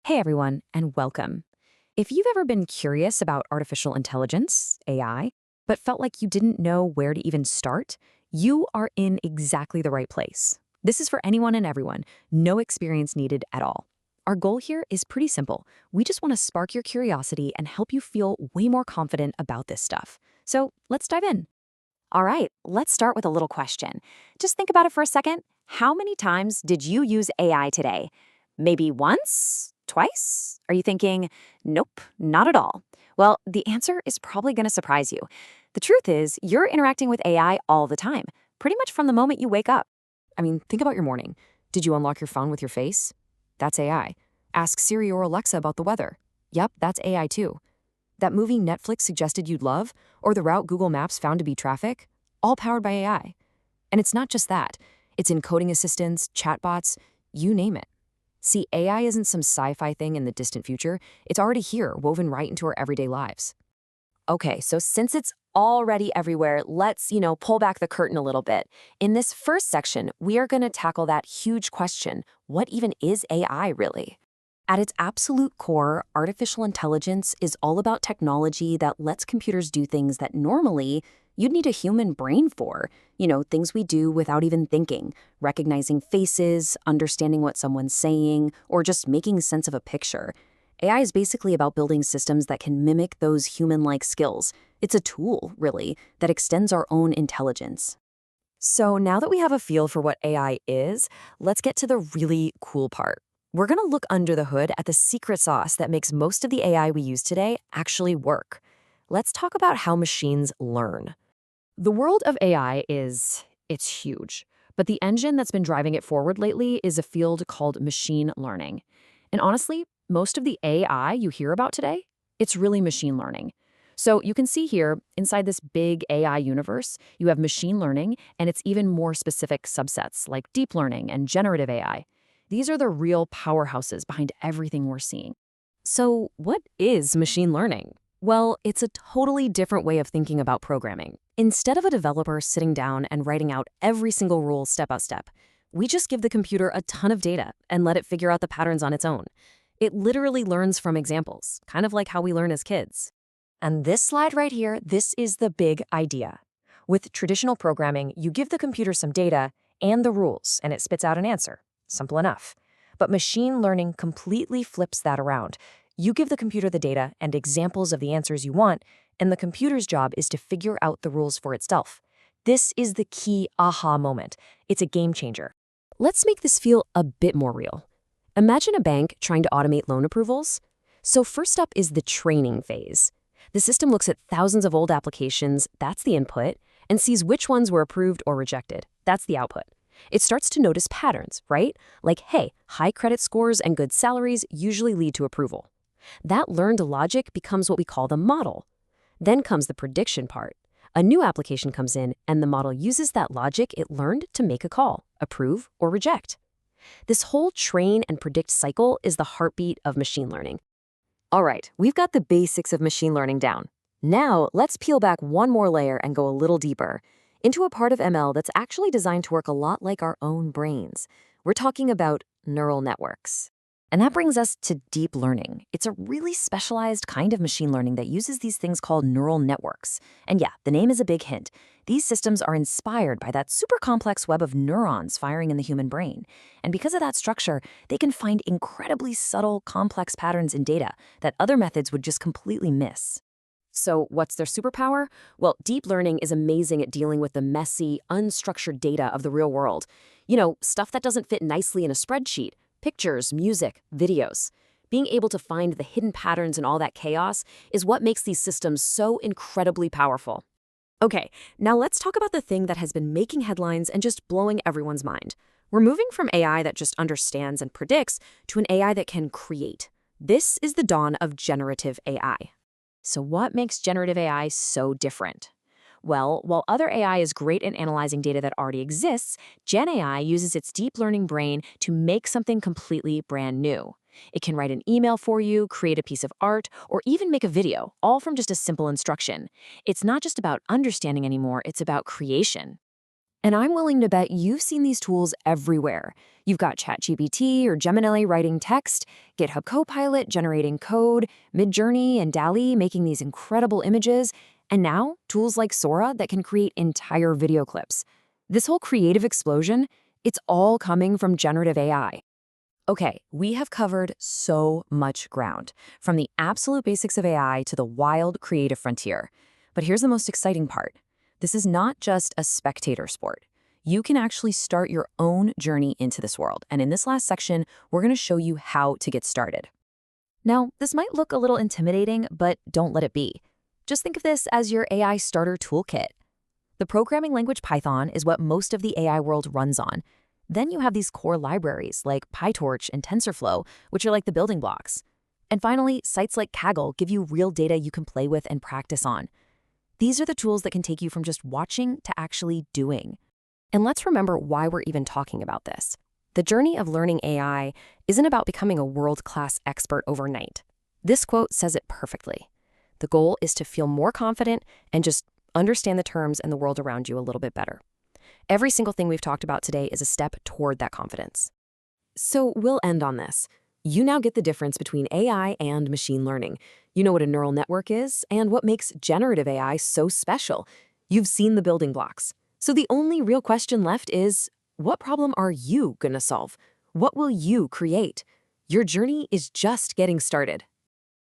Hey everyone, and welcome. If you've ever been curious about artificial intelligence, AI, but felt like you didn't know where to even start, you are in exactly the right place. This is for anyone and everyone, no experience needed at all. Our goal here is pretty simple. We just want to spark your curiosity and help you feel way more confident about this stuff. So let's dive in. All right, let's start with a little question. Just think about it for a second. How many times did you use AI today? Maybe once? Twice? Are you thinking, nope, not at all? Well, the answer is probably going to surprise you. The truth is, you're interacting with AI all the time, pretty much from the moment you wake up. I mean, think about your morning. Did you unlock your phone with your face? That's AI. Ask Siri or Alexa about the weather. Yep, that's AI too. That movie Netflix suggested you'd love, or the route Google Maps found to be traffic, all powered by AI. And it's not just that. It's in coding assistants, chatbots, you name it. See, AI isn't some sci-fi thing in the distant future. It's already here, woven right into our everyday lives. Okay, so since it's already everywhere, let's, pull back the curtain a little bit. In this first section, we are going to tackle that huge question, what even is AI really? At its absolute core, artificial intelligence is all about technology that lets computers do things that normally you'd need a human brain for. Things we do without even thinking, recognizing faces, understanding what someone's saying, or just making sense of a picture. AI is basically about building systems that can mimic those human-like skills. It's a tool, really, that extends our own intelligence. So now that we have a feel for what AI is, let's get to the really cool part. We're going to look under the hood at the secret sauce that makes most of the AI we use today actually work. Let's talk about how machines learn. The world of AI it's huge, but the engine that's been driving it forward lately is a field called machine learning. And honestly, most of the AI you hear about today, it's really machine learning. So you can see here, inside this big AI universe, you have machine learning, and it's even more specific subsets like deep learning and generative AI. These are the real powerhouses behind everything we're seeing. So what is machine learning? Well, it's a totally different way of thinking about programming. Instead of a developer sitting down and writing out every single rule step by step, we just give the computer a ton of data and let it figure out the patterns on its own. It literally learns from examples, kind of like how we learn as kids. And this slide right here, this is the big idea. With traditional programming, you give the computer some data and the rules, and it spits out an answer. Simple enough. But machine learning completely flips that around. You give the computer the data and examples of the answers you want, and the computer's job is to figure out the rules for itself. This is the key aha moment. It's a game changer. Let's make this feel a bit more real. Imagine a bank trying to automate loan approvals. So first up is the training phase. The system looks at thousands of old applications, that's the input, and sees which ones were approved or rejected. That's the output. It starts to notice patterns, right? Like, hey, high credit scores and good salaries usually lead to approval. That learned logic becomes what we call the model. Then comes the prediction part. A new application comes in, and the model uses that logic it learned to make a call, approve or reject. This whole train and predict cycle is the heartbeat of machine learning. All right, we've got the basics of machine learning down. Now, let's peel back one more layer and go a little deeper into a part of ML that's actually designed to work a lot like our own brains. We're talking about neural networks. And that brings us to deep learning. It's a really specialized kind of machine learning that uses these things called neural networks. And yeah, the name is a big hint. These systems are inspired by that super complex web of neurons firing in the human brain. And because of that structure, they can find incredibly subtle, complex patterns in data that other methods would just completely miss. So what's their superpower? Well, deep learning is amazing at dealing with the messy, unstructured data of the real world. Stuff that doesn't fit nicely in a spreadsheet. Pictures, music, videos. Being able to find the hidden patterns in all that chaos is what makes these systems so incredibly powerful. Okay, now let's talk about the thing that has been making headlines and just blowing everyone's mind. We're moving from AI that just understands and predicts to an AI that can create. This is the dawn of generative AI. So what makes generative AI so different? Well, while other AI is great at analyzing data that already exists, Gen AI uses its deep learning brain to make something completely brand new. It can write an email for you, create a piece of art, or even make a video, all from just a simple instruction. It's not just about understanding anymore, it's about creation. And I'm willing to bet you've seen these tools everywhere. You've got ChatGPT or Gemini writing text, GitHub Copilot generating code, Midjourney and DALL-E making these incredible images, and now tools like Sora that can create entire video clips. This whole creative explosion, it's all coming from generative AI. Okay, we have covered so much ground, from the absolute basics of AI to the wild creative frontier. But here's the most exciting part. This is not just a spectator sport. You can actually start your own journey into this world, and in this last section, we're going to show you how to get started. Now, this might look a little intimidating, but don't let it be. Just think of this as your AI starter toolkit. The programming language Python is what most of the AI world runs on. Then you have these core libraries like PyTorch and TensorFlow, which are like the building blocks. And finally, sites like Kaggle give you real data you can play with and practice on. These are the tools that can take you from just watching to actually doing. And let's remember why we're even talking about this. The journey of learning AI isn't about becoming a world-class expert overnight. This quote says it perfectly. The goal is to feel more confident and just understand the terms and the world around you a little bit better. Every single thing we've talked about today is a step toward that confidence. So we'll end on this. You now get the difference between AI and machine learning. You know what a neural network is and what makes generative AI so special. You've seen the building blocks. So the only real question left is, what problem are you going to solve? What will you create? Your journey is just getting started.